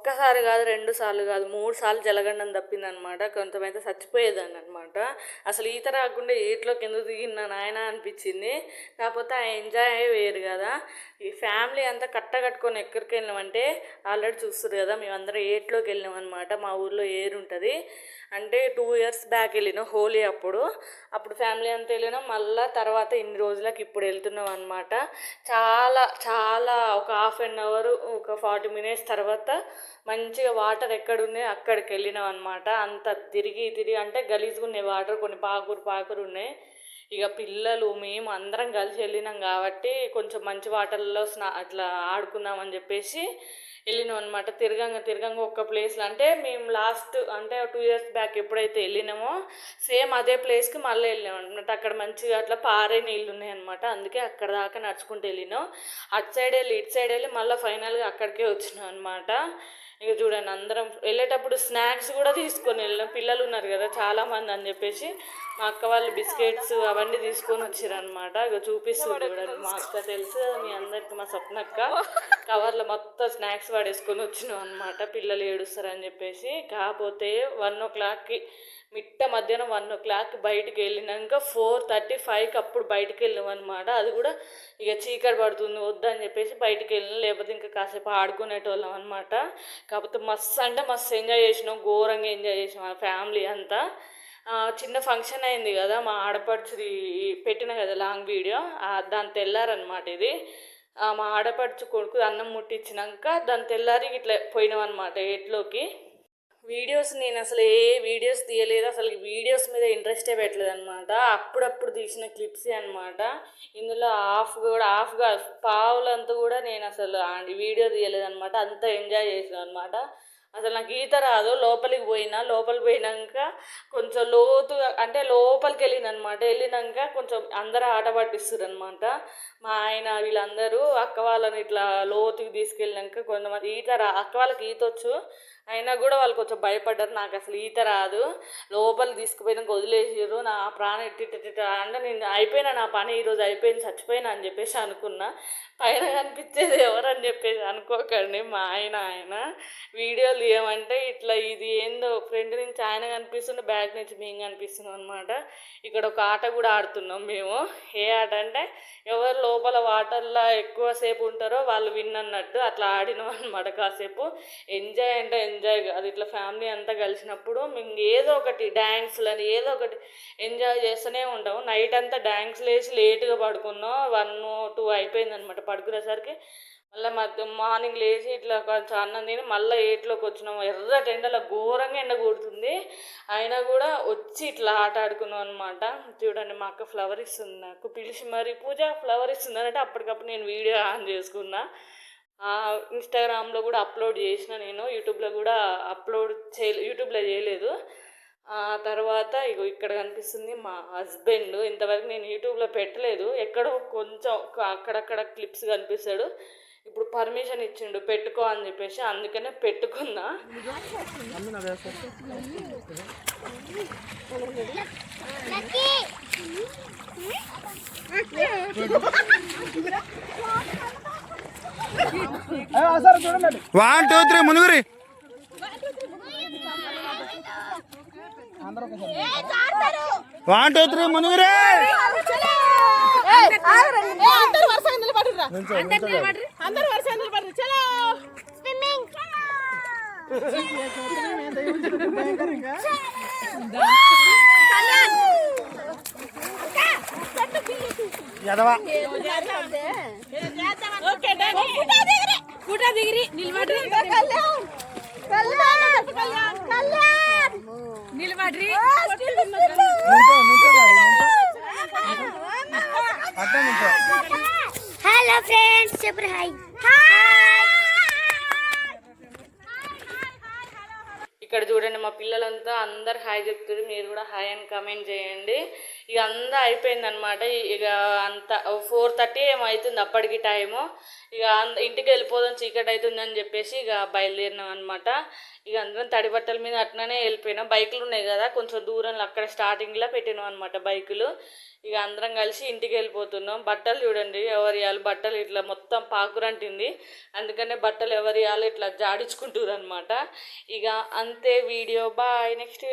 ఒక్కసారి కాదు, 2 సార్లు కాదు, 3 సార్లు జలగండం తప్పిందనమాట. కొంతమైతే చచ్చిపోయేదాన్ని అనమాట. అసలు ఈత రాకుండా ఏట్లోకి ఎందుకు దిగిన నాయన అనిపించింది. కాకపోతే ఆ ఎంజాయ్ వేరు కదా. ఈ ఫ్యామిలీ అంతా కట్టుకొని ఎక్కడికి వెళ్ళినామంటే ఆల్రెడీ చూస్తారు కదా, మేమందరం ఏట్లోకి వెళ్ళినాం అనమాట. మా ఊర్లో ఏరు ఉంటుంది. అంటే 2 ఇయర్స్ బ్యాక్ వెళ్ళినాం హోలీ అప్పుడు ఫ్యామిలీ అంతా వెళ్ళినాం. మళ్ళీ తర్వాత ఇన్ని రోజులకి ఇప్పుడు వెళ్తున్నాం అనమాట. చాలా చాలా ఒక హాఫ్ అన్ అవర్, ఒక 40 మినిట్స్ తర్వాత మంచిగా వాటర్ ఎక్కడున్నాయి అక్కడికి వెళ్ళినాం అనమాట. అంత తిరిగి అంటే గలీజ్గా ఉన్నాయి వాటర్, కొన్ని పాకురు ఉన్నాయి. ఇక పిల్లలు మేము అందరం కలిసి వెళ్ళినాం కాబట్టి కొంచెం మంచి వాటర్లో అట్లా ఆడుకుందామని చెప్పేసి వెళ్ళినాం అనమాట. తిరగంగా ఒక్క ప్లేస్లో, అంటే మేము లాస్ట్ అంటే 2 ఇయర్స్ బ్యాక్ ఎప్పుడైతే వెళ్ళినామో సేమ్ అదే ప్లేస్కి మళ్ళీ వెళ్ళాం అనమాట. అక్కడ మంచిగా అట్లా పారే నీళ్ళు ఉన్నాయన్నమాట. అందుకే అక్కడ దాకా నడుచుకుంటూ వెళ్ళినాం. అటు సైడ్ వెళ్ళి మళ్ళీ ఫైనల్గా అక్కడికే వచ్చినాం అనమాట. ఇక చూడండి, అందరం వెళ్ళేటప్పుడు స్నాక్స్ కూడా తీసుకొని వెళ్ళాం. పిల్లలు ఉన్నారు కదా చాలామంది అని చెప్పేసి మా అక్క వాళ్ళు బిస్కెట్స్ అవన్నీ తీసుకొని వచ్చారనమాట. ఇక చూపిస్తుంది చూడండి, మా అక్క తెలుసు కదా మీ అందరికి, మా స్వప్నక్క కవర్లో మొత్తం స్నాక్స్ పడేసుకొని వచ్చినాం అనమాట. పిల్లలు ఏడుస్తారని చెప్పేసి. కాకపోతే 1 o'clockకి మిట్ట మధ్యాహ్నం 1 o'clock బయటికి వెళ్ళినాక 4:35కి అప్పుడు బయటికి వెళ్ళాం అనమాట. అది కూడా ఇక చీకటి పడుతుంది వద్దని చెప్పేసి బయటికి వెళ్ళినాం. లేకపోతే ఇంకా కాసేపు ఆడుకునేటోళ్ళం అనమాట. కాకపోతే మస్తు అంటే మస్తు ఎంజాయ్ చేసినాం, ఘోరంగా ఎంజాయ్ చేసినాం ఆ ఫ్యామిలీ అంతా. చిన్న ఫంక్షన్ అయింది కదా, మా ఆడపడుచుది పెట్టిన కదా లాంగ్ వీడియో, దాని తెల్లారనమాట ఇది. మా ఆడపడుచు కొడుకు అన్నం ముట్టించినాక దాని తెల్లారి ఇట్లా పోయినాం అనమాట ఎట్లోకి. వీడియోస్ నేను అసలు ఏ వీడియోస్ తీయలేదు, అసలు వీడియోస్ మీద ఇంట్రెస్టే పెట్టలేదు అనమాట. అప్పుడప్పుడు తీసిన క్లిప్సే అనమాట. ఇందులో హాఫ్గా పావులంతా కూడా నేను అసలు వీడియో తీయలేదన్నమాట. అంత ఎంజాయ్ చేసాను అనమాట. అసలు నాకు ఈత రాదు. లోపలికి పోయినాక కొంచెం లోతుగా అంటే లోపలికి వెళ్ళినాక కొంచెం అందరూ ఆట పట్టిస్తారు అనమాట. మా ఆయన వీళ్ళందరూ అక్క వాళ్ళని ఇట్లా లోతుకి తీసుకెళ్ళినాక కొంతమంది అక్క వాళ్ళకి ఈత వచ్చు, అయినా కూడా వాళ్ళు కొంచెం భయపడ్డారు. నాకు అసలు ఈత రాదు. లోపలికి తీసుకుపోయినాక వదిలేసారు. నా ప్రాణం ఇట్టిట్ట అంటే నేను అయిపోయినా, నా పని ఈరోజు అయిపోయింది, చచ్చిపోయినా అని చెప్పేసి అనుకున్నా. పైన కనిపించేది ఎవరని చెప్పేసి అనుకోకండి, మా ఆయన వీడియోలు ఏమంటే ఇట్లా ఇది ఏందో ఫ్రంట్ నుంచి ఆయన కనిపిస్తుండే, బ్యాక్ నుంచి మేము కనిపిస్తున్నాం అనమాట. ఇక్కడ ఒక ఆట కూడా ఆడుతున్నాం మేము. ఏ ఆట అంటే ఎవరు లోపల వాటర్లో ఎక్కువసేపు ఉంటారో వాళ్ళు విన్ అన్నట్టు అట్లా ఆడినాం అనమాట. కాసేపు ఎంజాయ్ అంటే ఎంజాయ్ కాదు, ఇట్లా ఫ్యామిలీ అంతా కలిసినప్పుడు మేము ఏదో ఒకటి డ్యాన్స్లని ఏదో ఒకటి ఎంజాయ్ చేస్తూనే ఉంటాము. నైట్ అంతా డ్యాన్స్లు వేసి లేటుగా పడుకున్నాం. 1-2 అయిపోయింది అనమాట పడుకునేసరికి. మళ్ళీ మార్నింగ్ లేచి ఇట్లా కొంచెం అన్నం తిని మళ్ళీ 8లోకి వచ్చినాము. ఎర్రటి ఎండలో ఘోరంగా ఎండ కొడుతుంది, అయినా కూడా వచ్చి ఇట్లా ఆట ఆడుకున్నాం అనమాట. చూడండి, మా అక్క ఫ్లవర్ ఇస్తుంది, నాకు పిలిచి మరి పూజ ఫ్లవర్ ఇస్తుంది అంటే అప్పటికప్పుడు నేను వీడియో ఆన్ చేసుకున్నా. ఇన్స్టాగ్రామ్లో కూడా అప్లోడ్ చేసిన, నేను యూట్యూబ్లో కూడా యూట్యూబ్లో చేయలేదు. తర్వాత ఇగో ఇక్కడ కనిపిస్తుంది మా హస్బెండ్. ఇంతవరకు నేను యూట్యూబ్లో పెట్టలేదు, ఎక్కడో కొంచెం అక్కడక్కడ క్లిప్స్ కనిపిస్తాడు. ఇప్పుడు పర్మిషన్ ఇచ్చిండు పెట్టుకో అని చెప్పేసి, అందుకనే పెట్టుకున్నా. One, two, three, మునుగురి. One, two, three, మునుగురి. ఫోటో దిగిరి నిలబడ్రి నిలబడ్రి. హలో ఫ్రెండ్స్, చెప్పండి హాయ్. ఇక్కడ చూడండి, మా పిల్లలంతా అందరు హాయ్ చెప్తారు, మీరు కూడా హాయ్ అని కామెంట్ చేయండి. ఇక అంతా అయిపోయిందనమాట. ఇక అంత 4:30 ఏమో అవుతుంది అప్పటికి టైము. ఇక ఇంటికి వెళ్ళిపోదాం చీకటి అవుతుందని చెప్పేసి ఇక బయలుదేరినాం అనమాట. ఇక అందరం తడి బట్టల మీద అట్లనే వెళ్ళిపోయినాం. బైకులు ఉన్నాయి కదా కొంచెం దూరంలో అక్కడ స్టార్టింగ్లో పెట్టినాం అనమాట బైకులు. ఇక అందరం కలిసి ఇంటికి వెళ్ళిపోతున్నాం. బట్టలు చూడండి ఎవరి ఇవ్వాలి, బట్టలు ఇట్లా మొత్తం పాకురంటింది, అందుకనే బట్టలు ఎవరి ఇవ్వాలి ఇట్లా జాడించుకుంటారు అనమాట. ఇక అంతే వీడియో. బాయ్. నెక్స్ట్